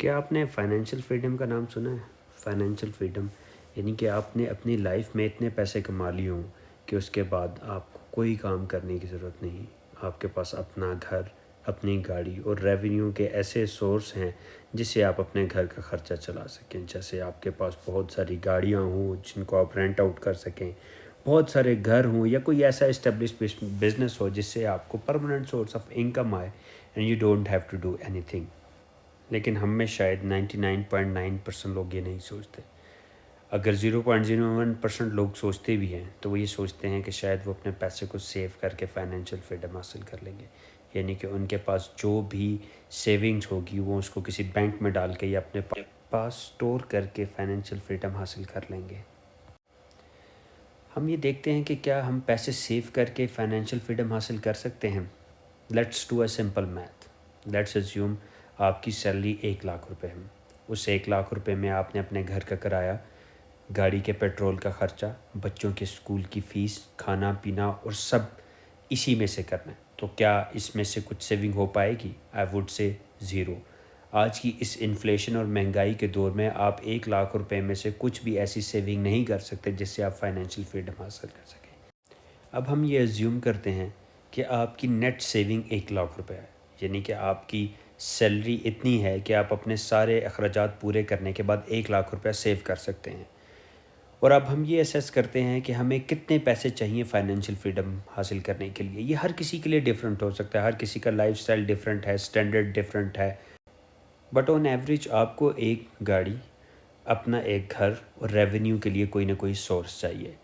क्या आपने financial freedom का नाम सुना है? फाइनेंशियल फ्रीडम यानी कि आपने अपनी लाइफ में इतने पैसे कमा लिए हों कि उसके बाद आपको कोई काम करने की ज़रूरत नहीं। आपके पास अपना घर, अपनी गाड़ी और रेवेन्यू के ऐसे सोर्स हैं जिससे आप अपने घर का ख़र्चा चला सकें। जैसे आपके पास बहुत सारी गाड़ियाँ हों जिनको आप रेंट आउट कर सकें, बहुत सारे घर हों या कोई ऐसा एस्टेब्लिश बिज़नेस हो जिससे आपको परमानेंट सोर्स ऑफ इनकम आए and you don't have to do anything. लेकिन हम में शायद 99.9% लोग ये नहीं सोचते। अगर 0.01% लोग सोचते भी हैं तो वो ये सोचते हैं कि शायद वो अपने पैसे को सेव करके फाइनेंशियल फ्रीडम हासिल कर लेंगे। यानी कि उनके पास जो भी सेविंग्स होगी वो उसको किसी बैंक में डाल के या अपने पास स्टोर करके फाइनेंशियल फ्रीडम हासिल कर लेंगे। हम ये देखते हैं कि क्या हम पैसे सेव करके फाइनेंशियल फ्रीडम हासिल कर सकते हैं। Let's do a simple math. Let's assume आपकी सैलरी 1 लाख रुपए है। उस 1 लाख रुपए में आपने अपने घर का किराया, गाड़ी के पेट्रोल का ख़र्चा, बच्चों के स्कूल की फ़ीस, खाना पीना और सब इसी में से करना है। तो क्या इसमें से कुछ सेविंग हो पाएगी? I would say zero. आज की इस इन्फ्लेशन और महंगाई के दौर में आप 1 लाख रुपए में से कुछ भी ऐसी सेविंग नहीं कर सकते जिससे आप फाइनेंशियल फ्रीडम हासिल कर सकें। अब हम ये अज्यूम करते हैं कि आपकी नेट सेविंग 1 लाख रुपए है। यानी कि आपकी सैलरी इतनी है कि आप अपने सारे अखराजात पूरे करने के बाद 1 लाख रुपया सेव कर सकते हैं। और अब हम ये असेस करते हैं कि हमें कितने पैसे चाहिए फाइनेंशियल फ्रीडम हासिल करने के लिए। ये हर किसी के लिए डिफरेंट हो सकता है, हर किसी का लाइफस्टाइल डिफरेंट है, स्टैंडर्ड डिफरेंट है। बट ऑन एवरेज आपको एक गाड़ी, अपना एक घर और रेवेन्यू के लिए कोई ना कोई सोर्स चाहिए।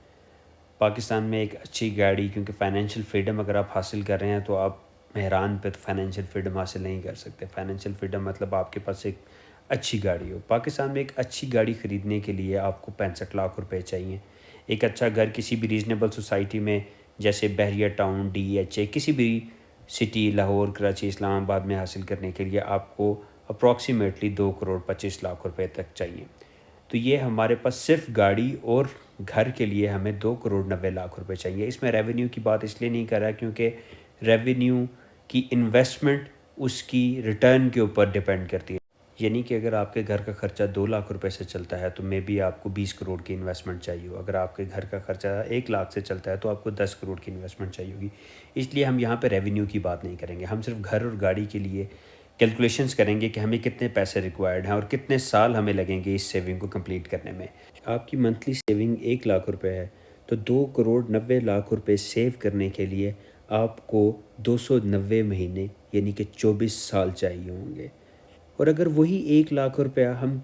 पाकिस्तान में एक अच्छी गाड़ी, क्योंकि फाइनेंशियल फ्रीडम अगर आप हासिल कर रहे हैं तो आप मेहरान पे तो फाइनेंशियल फ्रीडम हासिल नहीं कर सकते। फाइनेंशियल फ्रीडम मतलब आपके पास एक अच्छी गाड़ी हो। पाकिस्तान में एक अच्छी गाड़ी ख़रीदने के लिए आपको 65 लाख रुपए चाहिए। एक अच्छा घर किसी भी रीजनेबल सोसाइटी में, जैसे बहरिया टाउन, DHA, किसी भी सिटी, लाहौर, कराची, इस्लामाबाद में हासिल करने के लिए आपको अप्रॉक्सीमेटली 2 करोड़ 25 लाख रुपए तक चाहिए। तो ये हमारे पास सिर्फ गाड़ी और घर के लिए हमें 2 करोड़ 90 लाख रुपए चाहिए। इसमें रेवेन्यू की बात इसलिए नहीं कर रहा क्योंकि रेवेन्यू की इन्वेस्टमेंट उसकी रिटर्न के ऊपर डिपेंड करती है। यानी कि अगर आपके घर का खर्चा 2 लाख रुपए से चलता है तो मे बी आपको 20 करोड़ की इन्वेस्टमेंट चाहिए हो। अगर आपके घर का खर्चा 1 लाख से चलता है तो आपको 10 करोड़ की इन्वेस्टमेंट चाहिए होगी। इसलिए हम यहाँ पे रेवेन्यू की बात नहीं करेंगे, हम सिर्फ घर और गाड़ी के लिए कैलकुलेशंस करेंगे कि हमें कितने पैसे रिक्वायर्ड हैं और कितने साल हमें लगेंगे इस सेविंग को कंप्लीट करने में। आपकी मंथली सेविंग 1 लाख रुपए है तो 2 करोड़ 90 लाख रुपए सेव करने के लिए आपको 290 महीने यानी कि 24 साल चाहिए होंगे। और अगर वही 1 लाख रुपया हम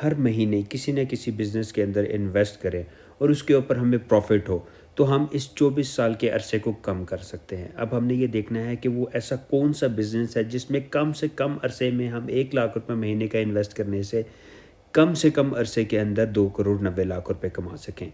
हर महीने किसी न किसी बिज़नेस के अंदर इन्वेस्ट करें और उसके ऊपर हमें प्रॉफिट हो तो हम इस 24 साल के अरसे को कम कर सकते हैं। अब हमने ये देखना है कि वो ऐसा कौन सा बिज़नेस है जिसमें कम से कम अरसे में हम 1 लाख रुपये महीने का इन्वेस्ट करने से कम से कम अरसे के अंदर 2 करोड़ 90 लाख रुपए कमा सकें।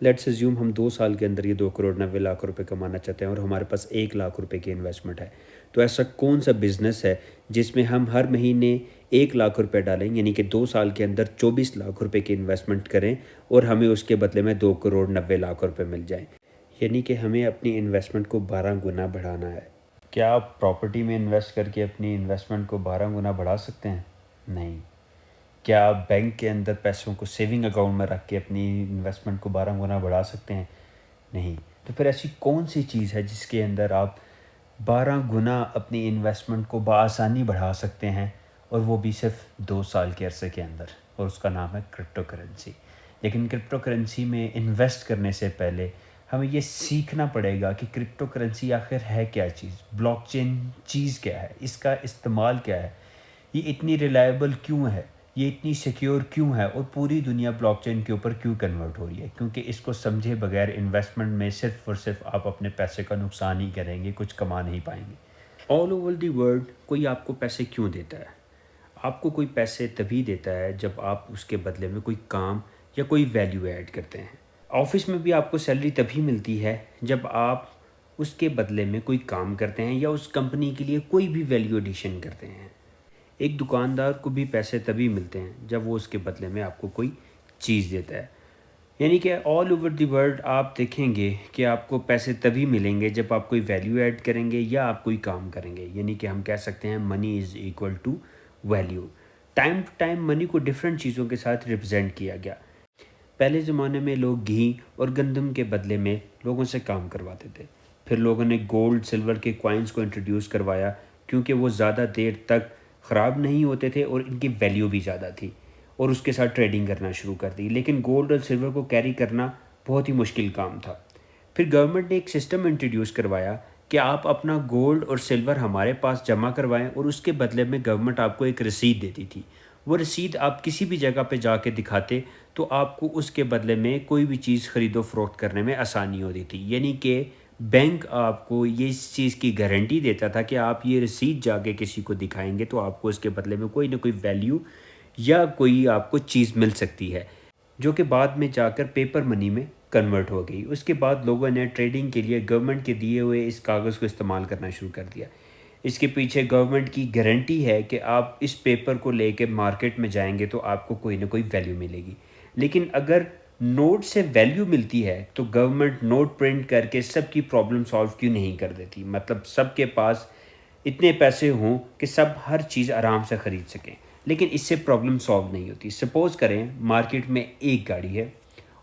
लेट्स अज्यूम हम 2 साल के अंदर ये 2 करोड़ 90 लाख रुपए कमाना चाहते हैं और हमारे पास 1 लाख रुपए की इन्वेस्टमेंट है। तो ऐसा कौन सा बिज़नेस है जिसमें हम हर महीने 1 लाख रुपए डालें, यानी कि 2 साल के अंदर 24 लाख रुपए की इन्वेस्टमेंट करें और हमें उसके बदले में 2 करोड़ 90 लाख रुपए मिल जाएं। यानी कि हमें अपनी इन्वेस्टमेंट को 12 गुना बढ़ाना है। क्या आप प्रॉपर्टी में इन्वेस्ट करके अपनी इन्वेस्टमेंट को 12 गुना बढ़ा सकते हैं? नहीं। क्या आप बैंक के अंदर पैसों को सेविंग अकाउंट में रख के अपनी इन्वेस्टमेंट को 12 गुना बढ़ा सकते हैं? नहीं। तो फिर ऐसी कौन सी चीज़ है जिसके अंदर आप 12 गुना अपनी इन्वेस्टमेंट को बआसानी बढ़ा सकते हैं और वो भी सिर्फ 2 साल के अरसे के अंदर? और उसका नाम है क्रिप्टो करेंसी। लेकिन क्रिप्टो करेंसी में इन्वेस्ट करने से पहले हमें ये सीखना पड़ेगा कि क्रिप्टो करेंसी आखिर है क्या चीज़, ब्लॉकचेन चीज़ क्या है, इसका इस्तेमाल क्या है, ये इतनी रिलायबल क्यों है, ये इतनी सिक्योर क्यों है और पूरी दुनिया ब्लॉकचेन के ऊपर क्यों कन्वर्ट हो रही है। क्योंकि इसको समझे बगैर इन्वेस्टमेंट में सिर्फ और सिर्फ आप अपने पैसे का नुकसान ही करेंगे, कुछ कमा नहीं पाएंगे। ऑल ओवर दी वर्ल्ड कोई आपको पैसे क्यों देता है? आपको कोई पैसे तभी देता है जब आप उसके बदले में कोई काम या कोई वैल्यू ऐड करते हैं। ऑफिस में भी आपको सैलरी तभी मिलती है जब आप उसके बदले में कोई काम करते हैं या उस कंपनी के लिए कोई भी वैल्यू एडिशन करते हैं। एक दुकानदार को भी पैसे तभी मिलते हैं जब वो उसके बदले में आपको कोई चीज़ देता है। यानी कि ऑल ओवर द वर्ल्ड आप देखेंगे कि आपको पैसे तभी मिलेंगे जब आप कोई वैल्यू ऐड करेंगे या आप कोई काम करेंगे। यानी कि हम कह सकते हैं money is equal to value. Time to time money کو ڈفرینٹ چیزوں کے ساتھ ریپرزینٹ کیا گیا۔ پہلے زمانے میں لوگ گھی اور گندم کے بدلے میں لوگوں سے کام کرواتے تھے۔ پھر لوگوں نے گولڈ سلور کے کوائنس کو انٹروڈیوس کروایا کیونکہ وہ زیادہ دیر تک خراب نہیں ہوتے تھے اور ان کی ویلیو بھی زیادہ تھی، اور اس کے ساتھ ٹریڈنگ کرنا شروع کر دی۔ لیکن گولڈ اور سلور کو کیری کرنا بہت ہی مشکل کام تھا۔ پھر گورنمنٹ نے ایک سسٹم انٹروڈیوس کروایا کہ آپ اپنا گولڈ اور سلور ہمارے پاس جمع کروائیں، اور اس کے بدلے میں گورنمنٹ آپ کو ایک رسید دیتی تھی۔ وہ رسید آپ کسی بھی جگہ پہ جا کے دکھاتے تو آپ کو اس کے بدلے میں کوئی بھی چیز خرید و فروخت کرنے میں آسانی ہوتی تھی، یعنی کہ بینک آپ کو یہ اس چیز کی گارنٹی دیتا تھا کہ آپ یہ رسید جا کے کسی کو دکھائیں گے تو آپ کو اس کے بدلے میں کوئی نہ کوئی ویلیو یا کوئی آپ کو چیز مل سکتی ہے، جو کہ بعد میں جا کر پیپر منی میں کنورٹ ہو گئی۔ اس کے بعد لوگوں نے ٹریڈنگ کے لیے گورنمنٹ کے دیے ہوئے اس کاغذ کو استعمال کرنا شروع کر دیا۔ اس کے پیچھے گورنمنٹ کی گارنٹی ہے کہ آپ اس پیپر کو لے کے مارکیٹ میں جائیں گے تو آپ کو کوئی نہ کوئی ویلیو ملے گی۔ لیکن اگر نوٹ سے ویلیو ملتی ہے تو گورنمنٹ نوٹ پرنٹ کر کے سب کی پرابلم سالو کیوں نہیں کر دیتی؟ مطلب سب کے پاس اتنے پیسے ہوں کہ سب ہر چیز آرام سے خرید سکیں، لیکن اس سے پرابلم سالو نہیں ہوتی۔ سپوز کریں مارکیٹ میں ایک گاڑی ہے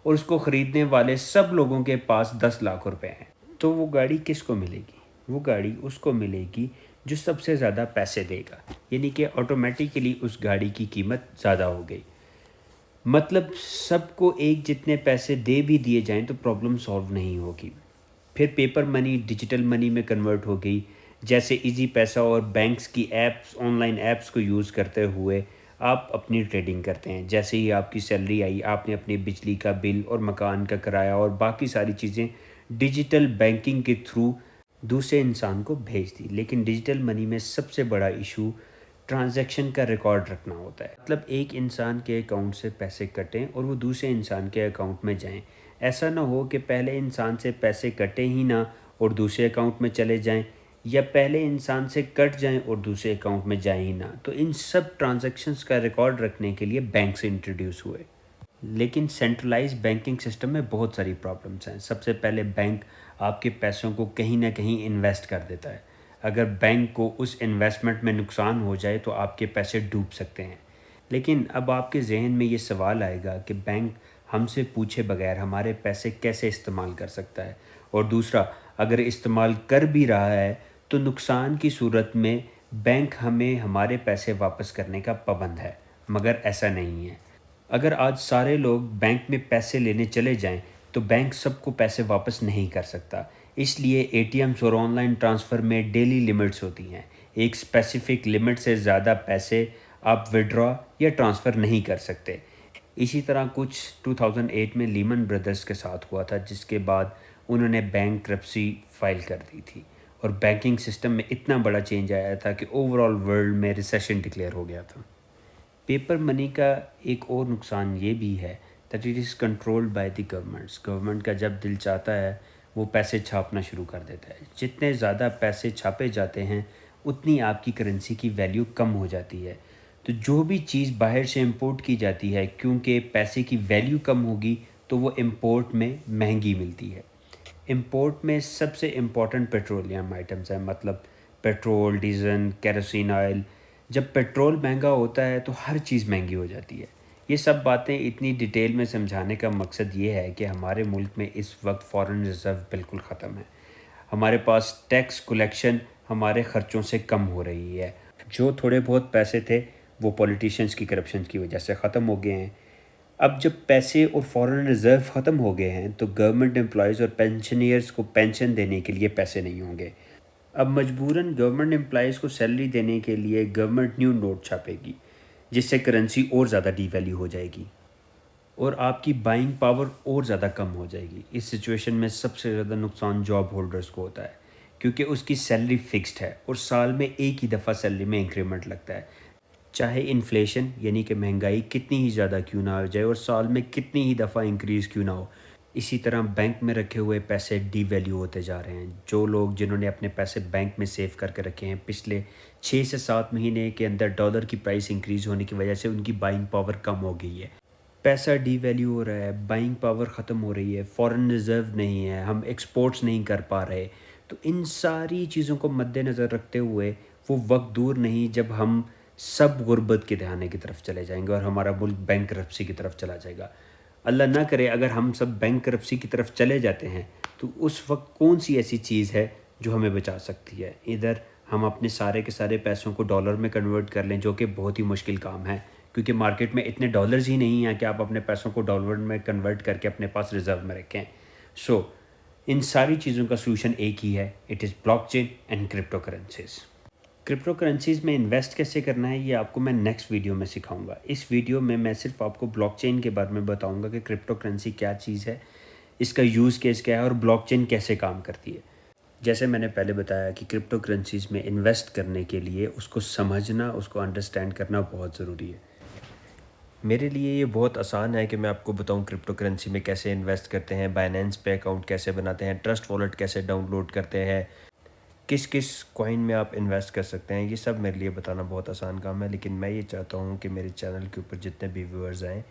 اور اس کو خریدنے والے سب لوگوں کے پاس 10 لاکھ روپے ہیں، تو وہ گاڑی کس کو ملے گی؟ وہ گاڑی اس کو ملے گی جو سب سے زیادہ پیسے دے گا، یعنی کہ آٹومیٹیکلی اس گاڑی کی قیمت زیادہ ہو گئی۔ مطلب سب کو ایک جتنے پیسے دے بھی دیے جائیں تو پرابلم سالو نہیں ہوگی۔ پھر پیپر منی ڈیجیٹل منی میں کنورٹ ہو گئی، جیسے ایزی پیسہ اور بینکس کی ایپس، آن لائن ایپس کو یوز کرتے ہوئے آپ اپنی ٹریڈنگ کرتے ہیں۔ جیسے ہی آپ کی سیلری آئی، آپ نے اپنے بجلی کا بل اور مکان کا کرایہ اور باقی ساری چیزیں ڈیجیٹل بینکنگ کے تھرو دوسرے انسان کو بھیج دی۔ لیکن ڈیجیٹل منی میں سب سے بڑا ایشو ٹرانزیکشن کا ریکارڈ رکھنا ہوتا ہے۔ مطلب ایک انسان کے اکاؤنٹ سے پیسے کٹیں اور وہ دوسرے انسان کے اکاؤنٹ میں جائیں۔ ایسا نہ ہو کہ پہلے انسان سے پیسے کٹے ہی نہ اور دوسرے اکاؤنٹ میں چلے جائیں، یا پہلے انسان سے کٹ جائیں اور دوسرے اکاؤنٹ میں جائیں ہی نہ۔ تو ان سب ٹرانزیکشنز کا ریکارڈ رکھنے کے لیے بینکس انٹروڈیوس ہوئے۔ لیکن سینٹرلائز بینکنگ سسٹم میں بہت ساری پرابلمس ہیں۔ سب سے پہلے بینک آپ کے پیسوں کو کہیں نہ کہیں انویسٹ کر دیتا ہے۔ اگر بینک کو اس انویسٹمنٹ میں نقصان ہو جائے تو آپ کے پیسے ڈوب سکتے ہیں۔ لیکن اب آپ کے ذہن میں یہ سوال آئے گا کہ بینک ہم سے پوچھے بغیر ہمارے پیسے کیسے استعمال کر سکتا ہے؟ اور دوسرا، اگر استعمال کر بھی رہا ہے تو نقصان کی صورت میں بینک ہمیں ہمارے پیسے واپس کرنے کا پابند ہے، مگر ایسا نہیں ہے۔ اگر آج سارے لوگ بینک میں پیسے لینے چلے جائیں تو بینک سب کو پیسے واپس نہیں کر سکتا۔ اس لیے اے ٹی ایمز اور آن لائن ٹرانسفر میں ڈیلی لمٹس ہوتی ہیں۔ ایک اسپیسیفک لمٹ سے زیادہ پیسے آپ وڈرا یا ٹرانسفر نہیں کر سکتے۔ اسی طرح کچھ 2008 میں لیمن بردرز کے ساتھ ہوا تھا، جس کے بعد انہوں نے بینک کرپسی فائل کر دی تھی، اور بینکنگ سسٹم میں اتنا بڑا چینج آیا تھا کہ اوور آل ورلڈ میں ریسیشن ڈکلیئر ہو گیا تھا۔ پیپر منی کا ایک اور نقصان یہ بھی ہے that it is controlled by the governments. Government کا جب دل چاہتا ہے وہ پیسے چھاپنا شروع کر دیتا ہے۔ جتنے زیادہ پیسے چھاپے جاتے ہیں اتنی آپ کی کرنسی کی ویلیو کم ہو جاتی ہے۔ تو جو بھی چیز باہر سے امپورٹ کی جاتی ہے، کیونکہ پیسے کی ویلیو کم ہوگی تو وہ امپورٹ میں مہنگی ملتی ہے۔ امپورٹ میں سب سے امپورٹنٹ پیٹرولیم آئٹمز ہیں، مطلب پیٹرول، ڈیزل، کیروسین آئل۔ جب پیٹرول مہنگا ہوتا ہے تو ہر چیز مہنگی ہو جاتی ہے۔ یہ سب باتیں اتنی ڈیٹیل میں سمجھانے کا مقصد یہ ہے کہ ہمارے ملک میں اس وقت فارن ریزرو بالکل ختم ہے۔ ہمارے پاس ٹیکس کلیکشن ہمارے خرچوں سے کم ہو رہی ہے۔ جو تھوڑے بہت پیسے تھے وہ پولیٹیشینز کی کرپشن کی وجہ سے ختم ہو گئے ہیں۔ اب جب پیسے اور فارن ریزرو ختم ہو گئے ہیں تو گورنمنٹ امپلائیز اور پینشنئرز کو پینشن دینے کے لیے پیسے نہیں ہوں گے۔ اب مجبوراً گورنمنٹ امپلائیز کو سیلری دینے کے لیے گورنمنٹ نیو نوٹ چھاپے گی، جس سے کرنسی اور زیادہ ڈی ویلیو ہو جائے گی اور آپ کی بائنگ پاور اور زیادہ کم ہو جائے گی۔ اس سچویشن میں سب سے زیادہ نقصان جاب ہولڈرز کو ہوتا ہے، کیونکہ اس کی سیلری فکسڈ ہے اور سال میں ایک ہی دفعہ سیلری میں انکریمنٹ لگتا ہے، چاہے انفلیشن یعنی کہ مہنگائی کتنی ہی زیادہ کیوں نہ ہو جائے اور سال میں کتنی ہی دفعہ انکریز کیوں نہ ہو۔ اسی طرح بینک میں رکھے ہوئے پیسے ڈی ویلیو ہوتے جا رہے ہیں۔ جو لوگ جنہوں نے اپنے پیسے بینک میں سیو کر کے رکھے ہیں، پچھلے 6 سے 7 مہینے کے اندر ڈالر کی پرائس انکریز ہونے کی وجہ سے ان کی بائنگ پاور کم ہو گئی ہے۔ پیسہ ڈی ویلیو ہو رہا ہے، بائنگ پاور ختم ہو رہی ہے، فارن ریزرو نہیں ہے، ہم ایکسپورٹس نہیں کر پا رہے۔ تو ان ساری چیزوں کو مد نظر رکھتے ہوئے وہ وقت دور نہیں جب ہم सब गुर्बत के दहाने की तरफ चले जाएंगे और हमारा मुल्क बैंकरप्सी की तरफ चला जाएगा। अल्लाह ना करे अगर हम सब बैंकरप्सी की तरफ चले जाते हैं तो उस वक्त कौन सी ऐसी चीज़ है जो हमें बचा सकती है। इधर हम अपने सारे के सारे पैसों को डॉलर में कन्वर्ट कर लें, जो कि बहुत ही मुश्किल काम है क्योंकि मार्केट में इतने डॉलर्स ही नहीं हैं कि आप अपने पैसों को डॉलर में कन्वर्ट करके अपने पास रिजर्व में रखें। सो इन सारी चीज़ों का सलूशन एक ही है, it is blockchain and crypto currencies. Crypto currencies में इन्वेस्ट कैसे करना है ये आपको मैं नेक्स्ट वीडियो में सिखाऊंगा। इस वीडियो में मैं सिर्फ आपको ब्लॉकचेन के बारे में बताऊंगा कि क्रिप्टो करेंसी क्या चीज़ है, इसका यूज़ केस क्या है और ब्लॉकचेन कैसे काम करती है। जैसे मैंने पहले बताया कि क्रिप्टो करेंसीज़ में इन्वेस्ट करने के लिए उसको समझना, उसको अंडरस्टैंड करना बहुत ज़रूरी है। मेरे लिए ये बहुत आसान है कि मैं आपको बताऊं क्रिप्टो करेंसी में कैसे इन्वेस्ट करते हैं, बाइनेंस पे अकाउंट कैसे बनाते हैं, ट्रस्ट वॉलेट कैसे डाउनलोड करते हैं, किस किस कॉइन में आप इन्वेस्ट कर सकते हैं। ये सब मेरे लिए बताना बहुत आसान काम है, लेकिन मैं ये चाहता हूँ कि मेरे चैनल के ऊपर जितने भी व्यूअर्स आएँ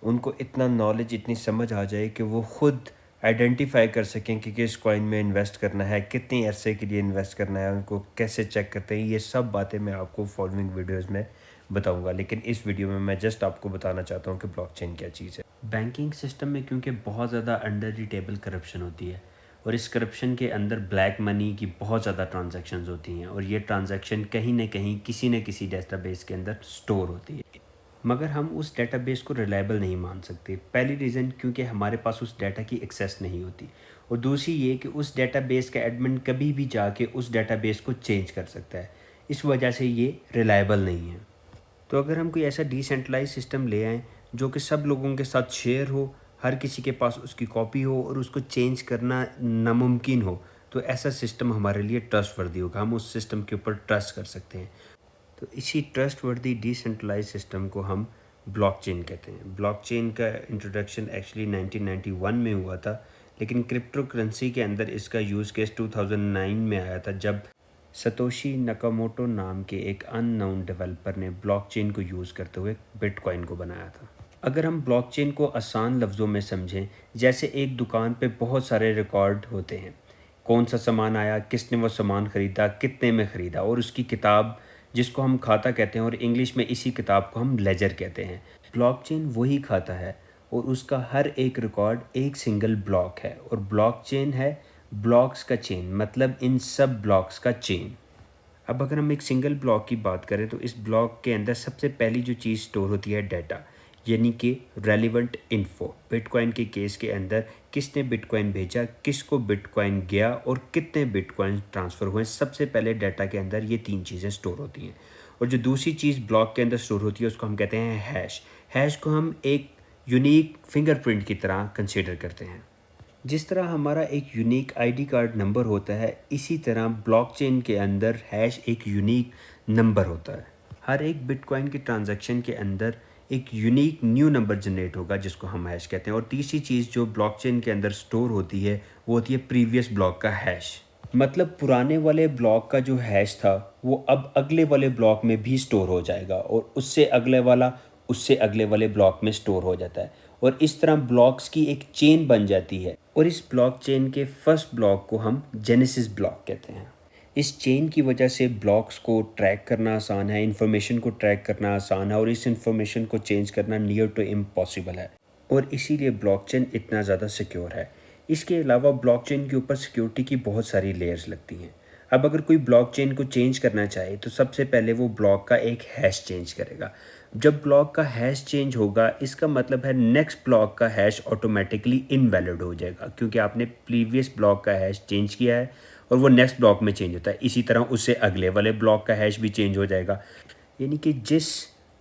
उनको इतना नॉलेज, इतनी समझ आ जाए कि वो ख़ुद आइडेंटिफाई कर सकें कि किस कॉइन में इन्वेस्ट करना है, कितनी अरसे के लिए इन्वेस्ट करना है, उनको कैसे चेक करते हैं। ये सब बातें मैं आपको फॉलोइंग वीडियोस में बताऊंगा, लेकिन इस वीडियो में मैं जस्ट आपको बताना चाहता हूँ कि ब्लॉकचेन क्या चीज़ है। बैंकिंग सिस्टम में क्योंकि बहुत ज़्यादा अंडर द टेबल करप्शन होती है और इस करप्शन के अंदर ब्लैक मनी की बहुत ज़्यादा ट्रांजैक्शंस होती हैं और ये ट्रांजैक्शन कहीं ना कहीं किसी न किसी डेटाबेस के अंदर स्टोर होती है, मगर हम उस डेटाबेस को रिलायबल नहीं मान सकते। पहली रीज़न क्योंकि हमारे पास उस डाटा की एक्सेस नहीं होती, और दूसरी ये कि उस डेटाबेस का एडमिन कभी भी जाके उस डेटाबेस को चेंज कर सकता है, इस वजह से ये रिलायबल नहीं है। तो अगर हम कोई ऐसा डिसेंट्रलाइज सिस्टम ले आएँ जो कि सब लोगों के साथ शेयर हो, हर किसी के पास उसकी कॉपी हो और उसको चेंज करना नामुमकिन हो, तो ऐसा सिस्टम हमारे लिए ट्रस्टवर्दी होगा, हम उस सिस्टम के ऊपर ट्रस्ट कर सकते हैं। तो इसी ट्रस्टवर्दी डिसेंट्रलाइज सिस्टम को हम ब्लॉकचेन कहते हैं। ब्लॉकचेन का इंट्रोडक्शन एक्चुअली 1991 में हुआ था, लेकिन क्रिप्टो करेंसी के अंदर इसका यूज़ केस 2009 में आया था, जब सतोशी नकामोटो नाम के एक अननोन डेवलपर ने ब्लॉकचेन को यूज़ करते हुए बिटकॉइन को बनाया था। अगर हम ब्लॉकचेन को आसान लफ्ज़ों में समझें, जैसे एक दुकान पे बहुत सारे रिकॉर्ड होते हैं, कौन सा सामान आया, किसने वो सामान ख़रीदा, कितने में ख़रीदा, और उसकी किताब जिसको हम खाता कहते हैं और इंग्लिश में इसी किताब को हम लेजर कहते हैं। ब्लॉकचेन वही खाता है और उसका हर एक रिकॉर्ड एक सिंगल ब्लॉक है, और ब्लॉकचेन है ब्लॉक्स का चेन, मतलब इन सब ब्लॉक्स का चेन। अब अगर हम एक सिंगल ब्लॉक की बात करें तो इस ब्लॉक के अंदर सबसे पहली जो चीज़ स्टोर होती है डाटा, यानी कि रेलिवेंट इन्फो। बिटकॉइन के केस के अंदर किसने बिटकॉइन भेजा, किसको बिटकॉइन गया और कितने बिटकॉइन ट्रांसफ़र हुए, सबसे पहले डाटा के अंदर ये तीन चीज़ें स्टोर होती हैं। और जो दूसरी चीज़ ब्लॉक के अंदर स्टोर होती है उसको हम कहते हैं हैश। हैश को हम एक यूनिक फिंगरप्रिंट की तरह कंसीडर करते हैं। जिस तरह हमारा एक यूनिक आईडी कार्ड नंबर होता है, इसी तरह ब्लॉकचेन के अंदर हैश एक यूनिक नंबर होता है। हर एक बिटकॉइन की ट्रांजैक्शन के अंदर एक यूनिक न्यू नंबर जनरेट होगा जिसको हम हैश कहते हैं। और तीसरी चीज़ जो ब्लॉकचेन के अंदर स्टोर होती है वो होती है प्रीवियस ब्लॉक का हैश। मतलब पुराने वाले ब्लॉक का जो हैश था वो अब अगले वाले ब्लॉक में भी स्टोर हो जाएगा और उससे अगले वाला उससे अगले वाले ब्लॉक में स्टोर हो जाता है, और इस तरह ब्लॉक्स की एक चेन बन जाती है। और इस ब्लॉक चेन के फर्स्ट ब्लॉक को हम जेनेसिस ब्लॉक कहते हैं। इस चेन की वजह से ब्लॉक्स को ट्रैक करना आसान है, इन्फॉर्मेशन को ट्रैक करना आसान है, और इस इन्फॉर्मेशन को चेंज करना नियर टू इम्पॉसिबल है, और इसीलिए ब्लॉकचेन इतना ज़्यादा सिक्योर है। इसके अलावा ब्लॉकचेन के ऊपर सिक्योरिटी की बहुत सारी लेयर्स लगती हैं। अब अगर कोई ब्लॉकचेन को चेंज करना चाहे तो सबसे पहले वो ब्लॉक का एक हैश चेंज करेगा। जब ब्लॉक का हैश चेंज होगा इसका मतलब है नेक्स्ट ब्लॉक का हैश ऑटोमेटिकली इनवैलिड हो जाएगा, क्योंकि आपने प्रीवियस ब्लॉक का हैश चेंज किया है और वो नेक्स्ट ब्लॉक में चेंज होता है। इसी तरह उससे अगले वाले ब्लॉक का हैश भी चेंज हो जाएगा। यानी कि जिस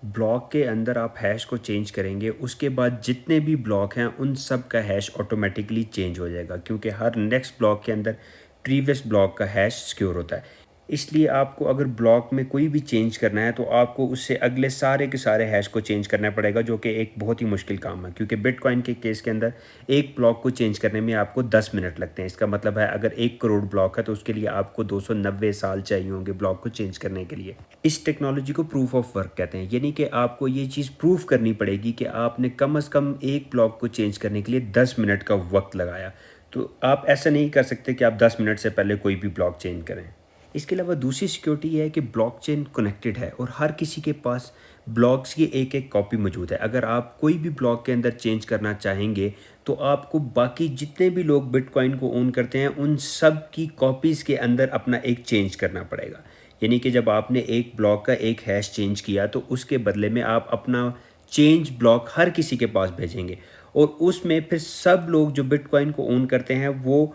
ब्लॉक के अंदर आप हैश को चेंज करेंगे उसके बाद जितने भी ब्लॉक हैं उन सब का हैश ऑटोमेटिकली चेंज हो जाएगा, क्योंकि हर नेक्स्ट ब्लॉक के अंदर प्रीवियस ब्लॉक का हैश सिक्योर होता है। इसलिए आपको अगर ब्लॉक में कोई भी चेंज करना है तो आपको उससे अगले सारे के सारे हैश को चेंज करना पड़ेगा, जो कि एक बहुत ही मुश्किल काम है, क्योंकि बिटकॉइन के केस के अंदर एक ब्लॉक को चेंज करने में आपको 10 मिनट लगते हैं। इसका मतलब है अगर 1 करोड़ ब्लॉक है तो उसके लिए आपको 290 साल चाहिए होंगे ब्लॉक को चेंज करने के लिए। इस टेक्नोलॉजी को प्रूफ ऑफ वर्क कहते हैं, यानी कि आपको ये चीज़ प्रूफ करनी पड़ेगी कि आपने कम से कम एक ब्लॉक को चेंज करने के लिए 10 मिनट का वक्त लगाया। तो आप ऐसा नहीं कर सकते कि आप 10 मिनट से पहले कोई भी ब्लॉक चेंज करें। اس کے علاوہ دوسری سیکیورٹی یہ ہے کہ بلاک چین کنیکٹڈ ہے اور ہر کسی کے پاس بلاکس کی ایک ایک کاپی موجود ہے. اگر آپ کوئی بھی بلاک کے اندر چینج کرنا چاہیں گے تو آپ کو باقی جتنے بھی لوگ بٹ کوائن کو اون کرتے ہیں ان سب کی کاپیز کے اندر اپنا ایک چینج کرنا پڑے گا. یعنی کہ جب آپ نے ایک بلاک کا ایک ہیش چینج کیا تو اس کے بدلے میں آپ اپنا چینج بلاک ہر کسی کے پاس بھیجیں گے اور اس میں پھر سب لوگ جو بٹ کوائن کو اون کرتے ہیں وہ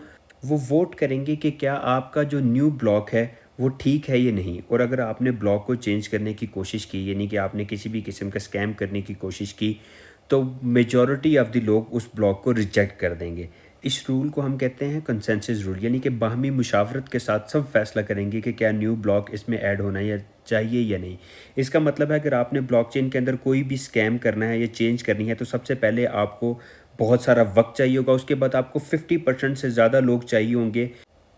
ووٹ کریں گے کہ کیا آپ کا جو نیو بلاک ہے وہ ٹھیک ہے یا نہیں. اور اگر آپ نے بلاک کو چینج کرنے کی کوشش کی یعنی کہ آپ نے کسی بھی قسم کا اسکیم کرنے کی کوشش کی تو میجورٹی آف دی لوگ اس بلاک کو ریجیکٹ کر دیں گے. اس رول کو ہم کہتے ہیں کنسنسس رول، یعنی کہ باہمی مشاورت کے ساتھ سب فیصلہ کریں گے کہ کیا نیو بلاک اس میں ایڈ ہونا یا چاہیے یا نہیں. اس کا مطلب ہے اگر آپ نے بلاک چین کے اندر کوئی بھی اسکیم کرنا ہے یا چینج کرنی ہے تو سب سے پہلے آپ کو بہت سارا وقت چاہیے ہوگا. اس کے بعد آپ کو 50% سے زیادہ لوگ چاہیے ہوں گے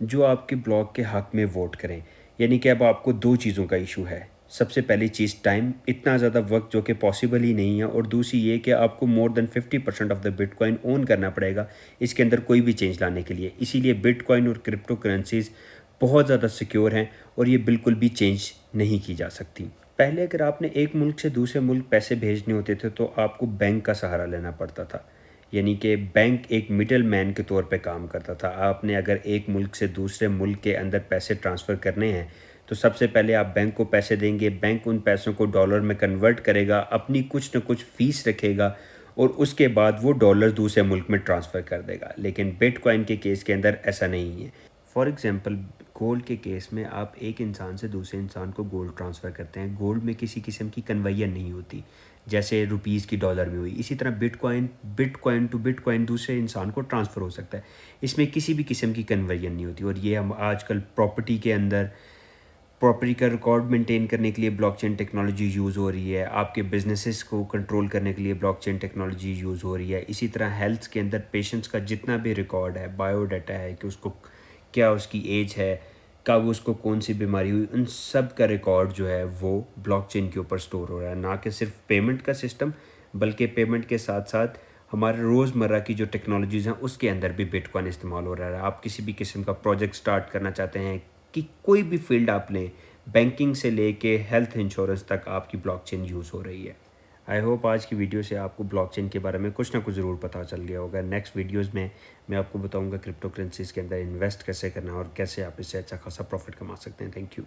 جو آپ کے بلاک کے حق میں ووٹ کریں. یعنی کہ اب آپ کو دو چیزوں کا ایشو ہے. سب سے پہلی چیز ٹائم، اتنا زیادہ وقت جو کہ پاسبل ہی نہیں ہے، اور دوسری یہ کہ آپ کو مور دین 50% آف دا بٹ کوائن اون کرنا پڑے گا اس کے اندر کوئی بھی چینج لانے کے لیے. اسی لیے بٹ کوائن اور کرپٹو کرنسیز بہت زیادہ سیکیور ہیں اور یہ بالکل بھی چینج نہیں کی جا سکتی. پہلے اگر آپ نے ایک ملک سے دوسرے ملک پیسے بھیجنے ہوتے تھے تو آپ کو بینک کا سہارا لینا پڑتا تھا. یعنی کہ بینک ایک مڈل مین کے طور پہ کام کرتا تھا. آپ نے اگر ایک ملک سے دوسرے ملک کے اندر پیسے ٹرانسفر کرنے ہیں تو سب سے پہلے آپ بینک کو پیسے دیں گے، بینک ان پیسوں کو ڈالر میں کنورٹ کرے گا، اپنی کچھ نہ کچھ فیس رکھے گا اور اس کے بعد وہ ڈالر دوسرے ملک میں ٹرانسفر کر دے گا. لیکن بٹ کوائن کے کیس کے اندر ایسا نہیں ہے. فار ایگزامپل گولڈ کے کیس میں آپ ایک انسان سے دوسرے انسان کو گولڈ ٹرانسفر کرتے ہیں، گولڈ میں کسی قسم کی کنویژن نہیں ہوتی جیسے روپیز کی ڈالر میں ہوئی. اسی طرح bitcoin to bitcoin دوسرے انسان کو ٹرانسفر ہو سکتا ہے، اس میں کسی بھی قسم کی کنویژن نہیں ہوتی. اور یہ ہم آج کل پراپرٹی کے اندر پراپرٹی کا ریکارڈ مینٹین کرنے کے لیے بلاک چین ٹیکنالوجی یوز ہو رہی ہے، آپ کے بزنسز کو کنٹرول کرنے کے لیے بلاک چین ٹیکنالوجی یوز ہو رہی ہے. اسی طرح ہیلتھ کے اندر پیشنٹس کا جتنا بھی ریکارڈ ہے، بایو ڈاٹا ہے کہ اس کو کیا اس کی ایج ہے، کب اس کو کون سی بیماری ہوئی، ان سب کا ریکارڈ جو ہے وہ بلاک چین کے اوپر سٹور ہو رہا ہے. نہ کہ صرف پیمنٹ کا سسٹم بلکہ پیمنٹ کے ساتھ ساتھ ہمارے روزمرہ کی جو ٹیکنالوجیز ہیں اس کے اندر بھی بٹ کوائن استعمال ہو رہا ہے. آپ کسی بھی قسم کا پروجیکٹ سٹارٹ کرنا چاہتے ہیں کہ کوئی بھی فیلڈ آپ لیں، بینکنگ سے لے کے ہیلتھ انشورنس تک آپ کی بلاک چین یوز ہو رہی ہے. آئی ہوپ آج کی ویڈیو سے آپ کو بلاک چین کے بارے میں کچھ نہ کچھ ضرور پتہ چل گیا ہوگا. نیکسٹ ویڈیوز میں آپ کو بتاؤں گا کرپٹو کرنسیز کے اندر انویسٹ کیسے کرنا اور کیسے آپ اس سے اچھا خاصا پروفٹ کما سکتے ہیں. Thank you.